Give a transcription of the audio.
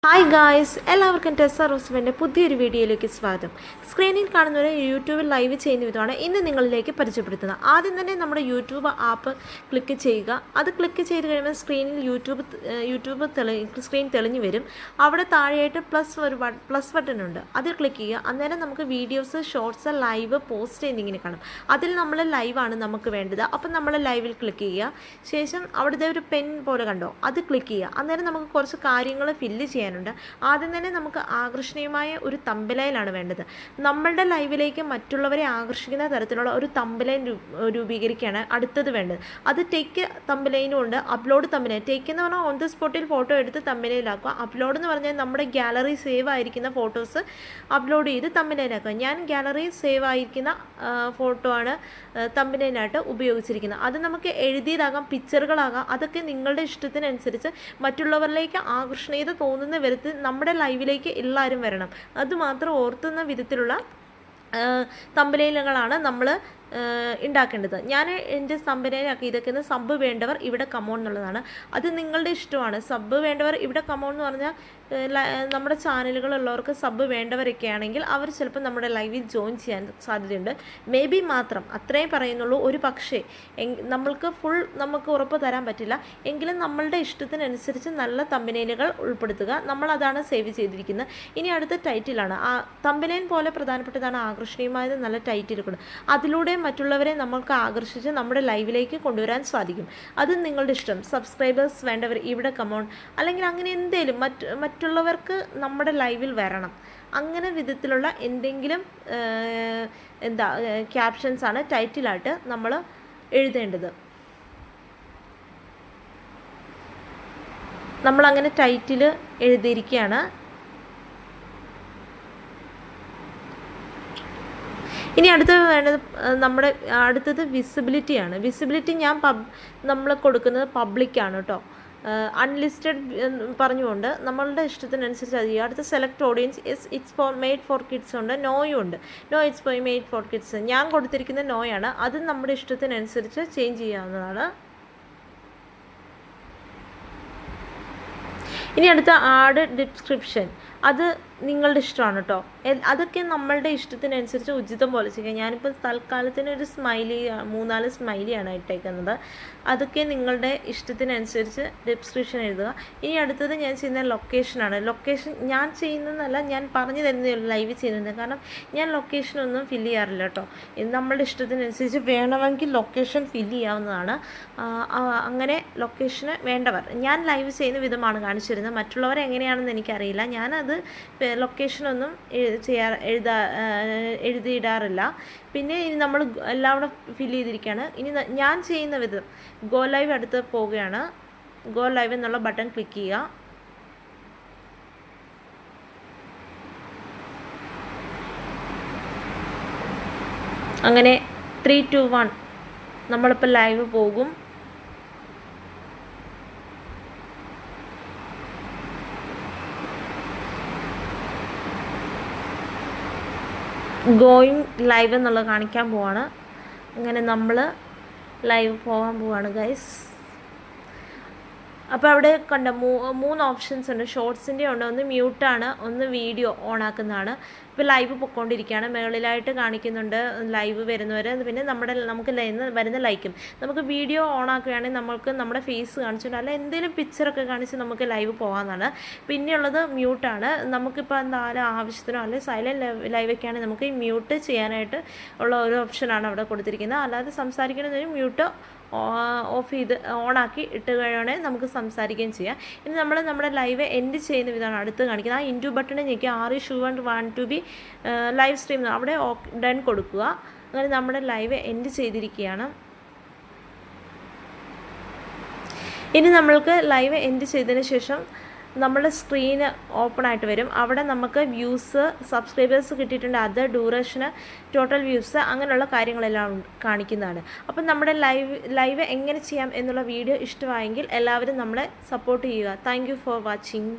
Hi guys, എല്ലാവർക്കും Tessa റോസ്വിൻ്റെ പുതിയൊരു വീഡിയോയിലേക്ക് സ്വാഗതം. സ്ക്രീനിൽ കാണുന്നവരെ യൂട്യൂബിൽ ലൈവ് ചെയ്യുന്ന വിധമാണ് ഇന്ന് നിങ്ങളിലേക്ക് പരിചയപ്പെടുത്തുന്നത്. ആദ്യം തന്നെ നമ്മുടെ യൂട്യൂബ് ആപ്പ് ക്ലിക്ക് ചെയ്യുക. അത് ക്ലിക്ക് ചെയ്ത് കഴിയുമ്പോൾ സ്ക്രീനിൽ സ്ക്രീൻ തെളിഞ്ഞു വരും. അവിടെ താഴെയായിട്ട് പ്ലസ് ബട്ടൺ ഉണ്ട്, അതിൽ ക്ലിക്ക് ചെയ്യുക. അന്നേരം നമുക്ക് വീഡിയോസ്, ഷോർട്സ്, ലൈവ്, പോസ്റ്റ് എന്നിങ്ങനെ കാണും. അതിൽ നമ്മൾ ലൈവാണ് നമുക്ക് വേണ്ടത്. അപ്പം നമ്മൾ ലൈവിൽ ക്ലിക്ക് ചെയ്യുക. ശേഷം അവിടുത്തെ ഒരു പെൻ പോലെ കണ്ടോ, അത് ക്ലിക്ക് ചെയ്യുക. അന്നേരം നമുക്ക് കുറച്ച് കാര്യങ്ങൾ ഫില്ല് ചെയ്യാനുണ്ട്. ആദ്യം തന്നെ നമുക്ക് ആകർഷണീയമായ ഒരു തമ്പലയിലാണ് വേണ്ടത്. നമ്മളുടെ ലൈവിലേക്ക് മറ്റുള്ളവരെ ആകർഷിക്കുന്ന തരത്തിലുള്ള ഒരു തമ്പലൈൻ രൂപീകരിക്കുകയാണ് അടുത്തത് വേണ്ടത്. അത് ടേക്ക് തമ്പലൈനും ഉണ്ട്, അപ്ലോഡ് തമ്പലൈൻ. ടേക്ക് എന്ന് പറഞ്ഞാൽ ഓൺ ദ സ്പോട്ടിൽ ഫോട്ടോ എടുത്ത് തമ്പലയിലാക്കുക. അപ്ലോഡ് എന്ന് പറഞ്ഞാൽ നമ്മുടെ ഗാലറി സേവ് ആയിരിക്കുന്ന ഫോട്ടോസ് അപ്ലോഡ് ചെയ്ത് തമ്പലയിലാക്കുക. ഞാൻ ഗാലറി സേവ് ആയിരിക്കുന്ന ഫോട്ടോ ആണ് തമ്പലയിലായിട്ട് ഉപയോഗിച്ചിരിക്കുന്നത്. അത് നമുക്ക് എഴുതിയതാകാം, പിക്ചറുകളാകാം. അതൊക്കെ നിങ്ങളുടെ ഇഷ്ടത്തിനനുസരിച്ച് മറ്റുള്ളവരിലേക്ക് ആകർഷണീയത തോന്നുന്ന വിധത്തിൽ നമ്മുടെ ലൈവിലേക്ക് എല്ലാവരും വരണം. അതുമാത്രം ഓർത്തുന്ന വിധത്തിലുള്ള തമ്പനയിലുകളാണ് നമ്മൾ ഉണ്ടാക്കേണ്ടത്. ഞാൻ എൻ്റെ തമ്പനയിലാക്കി ഇതൊക്കെ സബ് വേണ്ടവർ ഇവിടെ കമോൺ എന്നുള്ളതാണ്. അത് നിങ്ങളുടെ ഇഷ്ടമാണ്. സബ് വേണ്ടവർ ഇവിടെ കമോൺ എന്ന് പറഞ്ഞാൽ നമ്മുടെ ചാനലുകളുള്ളവർക്ക് സബ് വേണ്ടവരൊക്കെ ആണെങ്കിൽ അവർ ചിലപ്പോൾ നമ്മുടെ ലൈവിൽ ജോയിൻ ചെയ്യാൻ സാധ്യതയുണ്ട്. മേ ബി മാത്രം അത്രയും പറയുന്നുള്ളൂ. ഒരു പക്ഷേ നമുക്ക് ഉറപ്പ് തരാൻ പറ്റില്ല. എങ്കിലും നമ്മളുടെ ഇഷ്ടത്തിനനുസരിച്ച് നല്ല തമ്പനയിലുകൾ ഉൾപ്പെടുത്തുക. നമ്മളതാണ് സേവ് ചെയ്തിരിക്കുന്നത്. ഇനി അടുത്ത ടൈറ്റിലാണ്. ആ തമ്പനയിൽ പോലെ പ്രധാനപ്പെട്ടതാണ് ആകർഷണീയമായത് നല്ല ടൈറ്റിലുകൾ. അതിലൂടെ മറ്റുള്ളവരെ നമ്മൾക്ക് ആകർഷിച്ച് നമ്മുടെ ലൈവിലേക്ക് കൊണ്ടുവരാൻ സാധിക്കും. അത് നിങ്ങളുടെ ഇഷ്ടം. സബ്സ്ക്രൈബേഴ്സ് വേണ്ടവർ ഇവിടെ കമോൺ, അല്ലെങ്കിൽ അങ്ങനെ എന്തെങ്കിലും മറ്റുള്ളവർക്ക് നമ്മുടെ ലൈവിൽ വരണം, അങ്ങനെ വിധത്തിലുള്ള എന്തെങ്കിലും ക്യാപ്ഷൻസാണ് ടൈറ്റിലായിട്ട് നമ്മൾ എഴുതേണ്ടത്. നമ്മളങ്ങനെ ടൈറ്റിൽ എഴുതിയിരിക്കുകയാണ്. ഇനി അടുത്തത് വേണ്ടത് അടുത്തത് വിസിബിലിറ്റിയാണ്. വിസിബിലിറ്റി നമ്മൾ കൊടുക്കുന്നത് പബ്ലിക്കാണ് കേട്ടോ. അൺലിസ്റ്റഡ് പറഞ്ഞുകൊണ്ട് നമ്മളുടെ ഇഷ്ടത്തിനനുസരിച്ച് അത് ചെയ്യുക. അടുത്ത select audience, it's for made for kids ഉണ്ട്, നോയും ഉണ്ട്. No it's for made for kids. ഞാൻ കൊടുത്തിരിക്കുന്ന നോയാണ്. അത് നമ്മുടെ ഇഷ്ടത്തിനനുസരിച്ച് ചേഞ്ച് ചെയ്യാവുന്നതാണ്. ഇനി അടുത്ത ആഡ് ഡിസ്ക്രിപ്ഷൻ. അത് നിങ്ങളുടെ ഇഷ്ടമാണ് കേട്ടോ. അതൊക്കെ നമ്മളുടെ ഇഷ്ടത്തിനനുസരിച്ച് ഉചിതം പോലെ ചെയ്യുക. ഞാനിപ്പോൾ തൽക്കാലത്തിന് ഒരു 3-4 സ്മൈലിയാണ് ഇട്ടേക്കുന്നത്. അതൊക്കെ നിങ്ങളുടെ ഇഷ്ടത്തിനനുസരിച്ച് ഡിസ്ക്രിപ്ഷൻ എഴുതുക. ഇനി അടുത്തത് ഞാൻ ചെയ്യുന്ന ലൊക്കേഷനാണ്. ലൊക്കേഷൻ ഞാൻ ചെയ്യുന്നതെന്നല്ല, ഞാൻ പറഞ്ഞു തരുന്നേ ഉള്ളൂ ലൈവ് ചെയ്യുന്നത്. കാരണം ഞാൻ ലൊക്കേഷനൊന്നും ഫില്ല് ചെയ്യാറില്ല കേട്ടോ. നമ്മളുടെ ഇഷ്ടത്തിനനുസരിച്ച് വേണമെങ്കിൽ ലൊക്കേഷൻ ഫില്ല് ചെയ്യാവുന്നതാണ്. അങ്ങനെ ലൊക്കേഷന് വേണ്ടവർ ഞാൻ ലൈവ് ചെയ്യുന്ന വിധമാണ് കാണിച്ചു തരുന്നത്. മറ്റുള്ളവർ എങ്ങനെയാണെന്ന് എനിക്കറിയില്ല. ഞാനത് ലൊക്കേഷനൊന്നും എഴുതിയിടാറില്ല. പിന്നെ ഇനി നമ്മൾ എല്ലാം കൂടെ ഫില്ല് ചെയ്തിരിക്കുകയാണ്. ഇനി ഞാൻ ചെയ്യുന്ന വിധം ഗോ ലൈവ് അടുത്ത് പോവുകയാണ്. ഗോ ലൈവ് എന്നുള്ള ബട്ടൺ ക്ലിക്ക് ചെയ്യുക. അങ്ങനെ 3, 2, 1 നമ്മളിപ്പോൾ ലൈവ് പോകും. ഗോയിങ് ലൈവ് എന്നുള്ളത് കാണിക്കാൻ പോവാണ്. അങ്ങനെ നമ്മൾ ലൈവ് പോകാൻ പോവാണ് ഗൈസ്. അപ്പോൾ അവിടെ കണ്ട 3 ഓപ്ഷൻസ് ഉണ്ട്. ഷോർട്സിൻ്റെ ഉണ്ട്, ഒന്ന് മ്യൂട്ടാണ്, ഒന്ന് വീഡിയോ ഓൺ ആക്കുന്നതാണ്. ഇപ്പോൾ ലൈവ് പൊയ്ക്കൊണ്ടിരിക്കുകയാണ്. മുകളിലായിട്ട് കാണിക്കുന്നുണ്ട് ലൈവ് വരുന്നവർ. പിന്നെ നമുക്ക് വരുന്ന ലൈക്കും. നമുക്ക് വീഡിയോ ഓൺ ആക്കുകയാണെങ്കിൽ നമുക്ക് നമ്മുടെ ഫേസ് കാണിച്ചിട്ട് അല്ല എന്തെങ്കിലും പിക്ചറൊക്കെ കാണിച്ച് നമുക്ക് ലൈവ് പോകാമെന്നാണ്. പിന്നെയുള്ളത് മ്യൂട്ടാണ്. നമുക്കിപ്പോൾ എന്തായാലും ആവശ്യത്തിനോ അല്ലെങ്കിൽ സൈലൻറ്റ് ലൈവൊക്കെയാണെങ്കിൽ നമുക്ക് ഈ മ്യൂട്ട് ചെയ്യാനായിട്ട് ഉള്ള ഒരു ഓപ്ഷനാണ് അവിടെ കൊടുത്തിരിക്കുന്നത്. അല്ലാതെ സംസാരിക്കണമെന്നൊരു മ്യൂട്ട് ഓഫ് ചെയ്ത് ഓണാക്കി ഇട്ട് കഴിയുകയാണെങ്കിൽ നമുക്ക് സംസാരിക്കുകയും ചെയ്യാം. ഇനി നമ്മുടെ ലൈവ് എൻഡ് ചെയ്യുന്ന വിധമാണ് അടുത്ത് കാണിക്കുന്നത്. ആ ഇൻറ്റു ബട്ടൺ ഞെക്കി want to be live stream അവിടെ ഡൺ കൊടുക്കുക. അങ്ങനെ നമ്മുടെ ലൈവ് എൻഡ് ചെയ്തിരിക്കുകയാണ്. ഇനി നമ്മൾക്ക് ലൈവ് എൻഡ് ചെയ്തതിന് ശേഷം നമ്മുടെ സ്ക്രീന് ഓപ്പൺ ആയിട്ട് വരും. അവിടെ നമുക്ക് വ്യൂസ്, സബ്സ്ക്രൈബേഴ്സ് കിട്ടിയിട്ടുണ്ട്, അത് ഡ്യൂറേഷന്, ടോട്ടൽ വ്യൂസ്, അങ്ങനെയുള്ള കാര്യങ്ങളെല്ലാം കാണിക്കുന്നതാണ്. അപ്പം നമ്മുടെ ലൈവ് എങ്ങനെ ചെയ്യാം എന്നുള്ള വീഡിയോ ഇഷ്ടമായെങ്കിൽ എല്ലാവരും നമ്മളെ സപ്പോർട്ട് ചെയ്യുക. Thank you for watching.